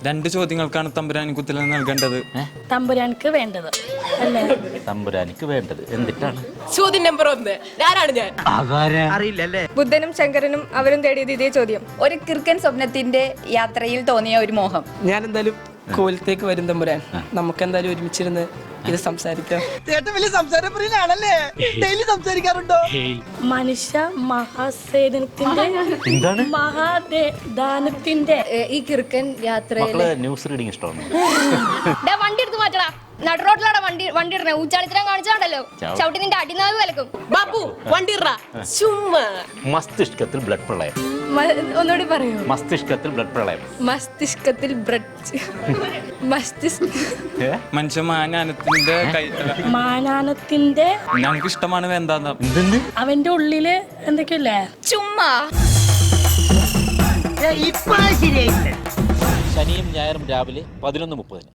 2 ചോദ്യങ്ങൾക്കാണ് തമ്പുരാനിക്ക് ഉത്തരം നൽകേണ്ടത്. തമ്പുരാനിക്ക് വേണ്ടത് അല്ലേ? തമ്പുരാനിക്ക് വേണ്ടത് എന്തിട്ടാണ്? ചോദ്യം നമ്പർ 1. ആരാണ് ഞാൻ? അറിയില്ലല്ലേ? ബുദ്ധനും ശങ്കരനും അവരും തേടിയത് ഇതേ ചോദ്യം. ഒരു കിർക്കൻ സ്വപ്നത്തിന്റെ യാത്രയിൽ തോന്നിയ ഒരു മോഹം. ഞാൻ എന്തായാലും കോലത്തേക്ക് വരും തമ്പുരാൻ. നമുക്ക് എന്തായാലും ഒരുമിച്ചിരുന്ന് ഇത് സംസാരിക്കാം. ചേട്ടൻ വലിയ സംസാരപ്രിയനാണല്ലേ? ഡെയിലി സംസാരിക്കാറുണ്ടോ? മനുഷ്യ മഹാസേനത്തിന്റെ എന്താണ് മഹാദാനത്തിന്റെ ഈ കിർക്കൻ യാത്രയിൽ മക്കള് ന്യൂസ് റീഡിങ് ഇഷ്ടമാണ്. വണ്ടി എടുത്ത് മാറ്റടാ. നടുറോട്ടിലാണ് വണ്ടി ഇടണേ. ഊച്ചാളിത്തരം കാണിച്ചാണ്ടല്ലോ ചവിട്ടി നിന്റെ അടിനാവ് വിലക്കും. ബാബു വണ്ടി ചുമ്മാ. മസ്തിഷ്കത്തിൽ ബ്ലഡ് പ്രളയം. ഒന്നുകൂടി പറയൂ. മസ്തിഷ്കത്തിൽ ബ്ലഡ് പ്രളയം. മസ്തിഷ്കത്തിൽ മനുഷ്യ മാനാനത്തിന്റെ മാനാനത്തിന്റെ ഞങ്ങൾക്ക് ഇഷ്ടമാണ് വേണ്ടാന്ന്. അവന്റെ ഉള്ളില് എന്തൊക്കെയല്ലേ? ചുമ്മാ. ഇപ്പഴാ ശരിയായിട്ട്. ശനിയും ഞായറും രാവിലെ 11:30.